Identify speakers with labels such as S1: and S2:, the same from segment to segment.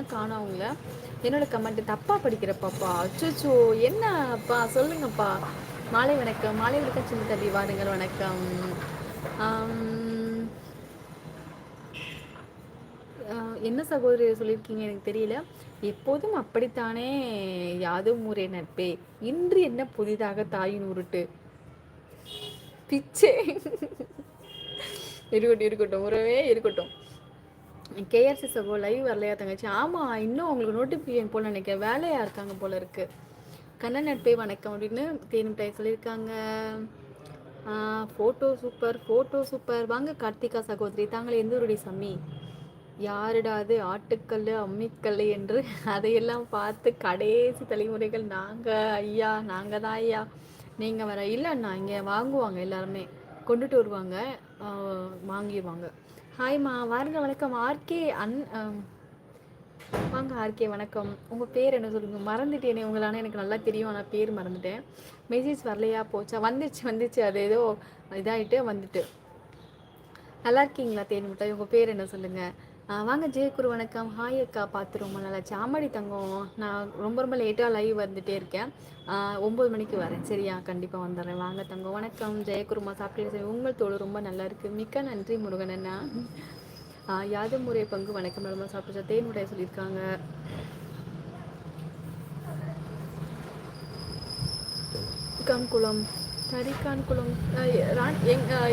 S1: தான் காணோம் அவங்கள. என்னோட கமெண்ட் தப்பாக படிக்கிறப்பாப்பா. அச்சோ, என்னப்பா சொல்லுங்கப்பா. மாலை வணக்கம், மாலை வணக்கம் சின்ன தம்பி, வாருங்கள் வணக்கம். என்ன சகோதரி சொல்லியிருக்கீங்க எனக்கு தெரியல. எப்போதும் அப்படித்தானே, யாதும் ஊரே நட்பே. இன்று என்ன புதிதாக தாயின் உருட்டு பிச்சே. இருக்கட்டும் உறவே இருக்கட்டும். கேஆர்சி சகோ லைவ் வரலையா தங்கச்சி? ஆமாம், இன்னும் உங்களுக்கு நோட்டிஃபிகேஷன் போல நினைக்கிறேன், வேலையாக இருக்காங்க போல இருக்கு. கண்ணன் நட்பே வணக்கம் அப்படின்னு தேனுட்டாய் சொல்லியிருக்காங்க. Photo super, photo super. வாங்க கார்த்திகா சகோதரி, தாங்கள் எந்த ஊருடைய சம்மி? யாருடா அது ஆட்டுக்கல் அம்மிக்கல் என்று அதையெல்லாம் பார்த்து கடைசி தலைமுறைகள் நாங்கள் ஐயா, நாங்கள் தான் ஐயா. நீங்கள் வர இல்லைண்ணா, இங்கே வாங்குவாங்க எல்லாருமே, கொண்டுட்டு வருவாங்க, வாங்கிடுவாங்க. ஹாய்மா, வாருங்க வணக்கம். ஆர்கே வாங்க ஆர்கே வணக்கம். உங்கள் பேர் என்ன சொல்லுங்க? மறந்துட்டேனே உங்களை. ஆனால் எனக்கு நல்லா தெரியும், ஆனால் பேர் மறந்துட்டேன். மெசேஜ் வரலையா? போச்சா? வந்துச்சு அது ஏதோ இதாகிட்டு வந்துட்டு. நல்லா இருக்கீங்களா தேன் மிட்டாய்? உங்கள் பேர் என்ன சொல்லுங்கள்? வாங்க ஜெயக்குரு வணக்கம். ஹாய் அக்கா, பார்த்து ரொம்ப நல்லா. சாமடி தங்கம், நான் ரொம்ப ரொம்ப லேட்டாக லைவ் வந்துகிட்டே இருக்கேன். 9 மணிக்கு வரேன் சரியா? கண்டிப்பாக வந்துடுறேன். வாங்க தங்கம் வணக்கம். ஜெயக்குருமா சாப்பிட்டு உங்கள் தோடு ரொம்ப நல்லா இருக்குது, மிக்க நன்றி முருகனண்ணா. யாதும் முறை பங்கு வணக்கம். நல்லா சாப்பிட்டு தேன் மிட்டாய் சொல்லியிருக்காங்க. கான்குளம் தரிக்கான்குளம்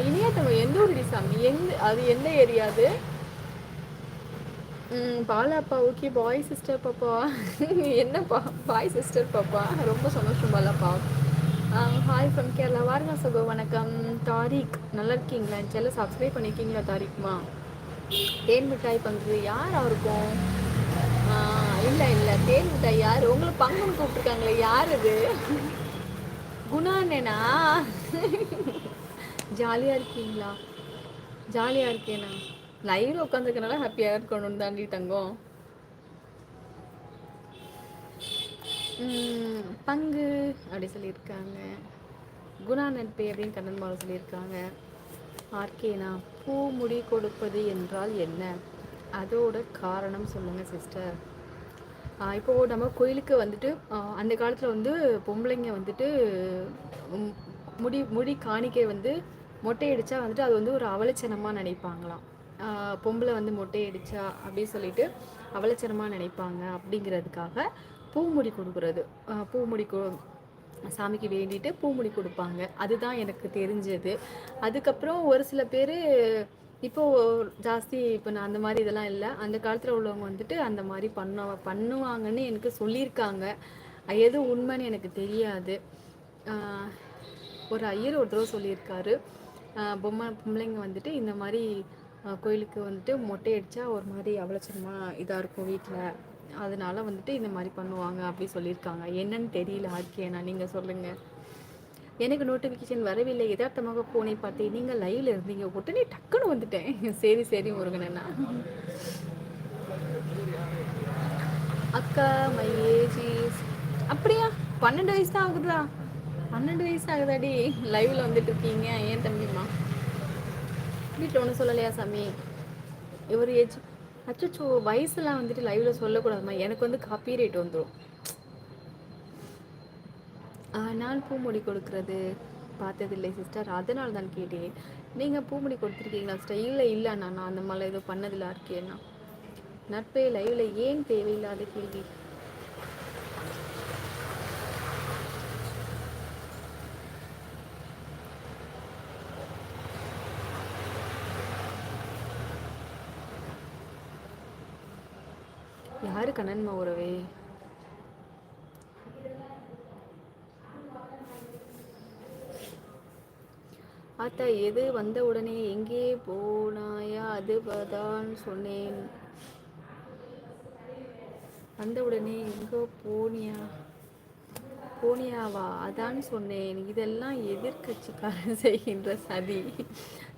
S1: இனியாத்தவங்க எந்த ஊருடி சாமி? அது எந்த ஏரியா அது? பாலாப்பா, ஓகே. பாய் சிஸ்டர் பாப்பா. என்னப்பா பாய் சிஸ்டர் பாப்பா, ரொம்ப சந்தோஷம் பாலாப்பா. Hi from Kerala. வாருங்க சகோ வணக்கம். தாரிக் நல்லா இருக்கீங்களா? செல்ல சப்ஸ்கிரைப் பண்ணியிருக்கீங்களா தாரிக்மா? தேன் மிட்டாய் பங்கு யாராக இருக்கும்? இல்லை தேன் மிட்டாய் யார்? உங்களை பங்குன்னு கூப்பிட்ருக்காங்களே, யார் அது? குணாண்ணா? ஜாலியாக இருக்கீங்களா? ஜாலியாக இருக்கேண்ணா. லைவில் உட்காந்துருக்கனால ஹாப்பியாக இருக்கணும் தாண்டி தங்கம். பங்கு அப்படி சொல்லியிருக்காங்க. குணா நட்பே அப்படின்னு கண்ணன்மாவை சொல்லியிருக்காங்க. ஆர்கேனா, பூ முடி கொடுப்பது என்றால் என்ன? அதோட காரணம் சொல்லுங்கள் சிஸ்டர். இப்போது நம்ம கோயிலுக்கு வந்துட்டு அந்த காலத்தில் வந்து பொம்பளைங்க வந்துட்டு முடி காணிக்கை வந்து மொட்டையடிச்சா வந்துட்டு அது வந்து ஒரு அவலட்சணமாக நினைப்பாங்களாம். பொம்பளை வந்து மொட்டையடிச்சா அப்படின்னு சொல்லிட்டு அவலட்சணமாக நினைப்பாங்க. அப்படிங்கிறதுக்காக பூமுடி கொடுக்குறது, பூமுடி சாமிக்கு வேண்டிட்டு பூமுடி கொடுப்பாங்க. அதுதான் எனக்கு தெரிஞ்சது. அதுக்கப்புறம் ஒரு சில பேர் இப்போது ஜாஸ்தி இப்போ நான் அந்த மாதிரி இதெல்லாம் இல்லை. அந்த காலத்தில் உள்ளவங்க வந்துட்டு அந்த மாதிரி பண்ணுவாங்கன்னு எனக்கு சொல்லியிருக்காங்க. எது உண்மைன்னு எனக்கு தெரியாது. ஒரு ஐயர் ஒரு தடவை சொல்லியிருக்காரு, பொம்பளைங்க வந்துட்டு இந்த மாதிரி கோயிலுக்கு வந்துட்டு மொட்டை அடித்தா ஒரு மாதிரி அவலட்சணமாக இதாக இருக்கும் வீட்டில், அதனால வந்துட்டு இந்த மாதிரி பண்ணுவாங்க அப்படி சொல்லியிருக்காங்க. என்னன்னு தெரியல ஆர்கேனா, நீங்கள் சொல்லுங்கள். எனக்கு நோட்டிஃபிகேஷன் வரவில்லை, யதார்த்தமாக ஃபோனை பார்த்தேன், நீங்கள் லைவில் இருந்தீங்க, உடனே டக்குன்னு வந்துட்டேன். சரி முருகனண்ணா. அக்கா மை ஏஜ் இஸ், அப்படியா? 12 வயசு தான் ஆகுதா? 12 வயசு ஆகுதாடி லைவில் வந்துட்டு இருக்கீங்க? ஏன் தம்பிம்மா வீட்டில் ஒன்றும் சொல்லலையா சாமி? இவர் ஏஜ் அச்சோ, வயசுலாம் வந்துட்டு லைவில் சொல்லக்கூடாதுமா, எனக்கு வந்து காப்பி ரேட் வந்துடும். நான் பூமுடி கொடுக்கறது பார்த்ததில்லை சிஸ்டர், அதனால தான் கேட்டேன். நீங்கள் பூமுடி கொடுத்துருக்கீங்களா சிஸ்டர்? இல்லை நான் அந்த மாதிரிலாம் எதுவும் பண்ணதில்லை இருக்கேன்னா. நட்பே லைவில் ஏன் தேவையில்லாத கேள்வி? யாரு கண்ணன்மா உறவே? ஆத்தா எது வந்த உடனே எங்கே போனாயா? அதுதான் சொன்னேன். வந்த உடனே எங்கோ போனியாவா? அதான் சொன்னேன். இதெல்லாம் எதிர்கட்சிக்காரன் செய்கின்ற சதி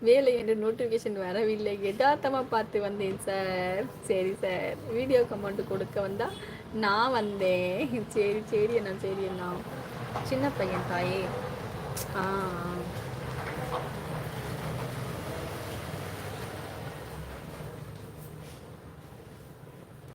S1: வேலை என்று நோட்டிஃபிகேஷன் வரவில்லை, யதார்த்தமாக பார்த்து வந்தேன் சார். சரி சார், வீடியோ கமெண்ட் கொடுக்க வந்தா நான் வந்தேன். சரி அண்ணா சின்ன பையன் தாயே.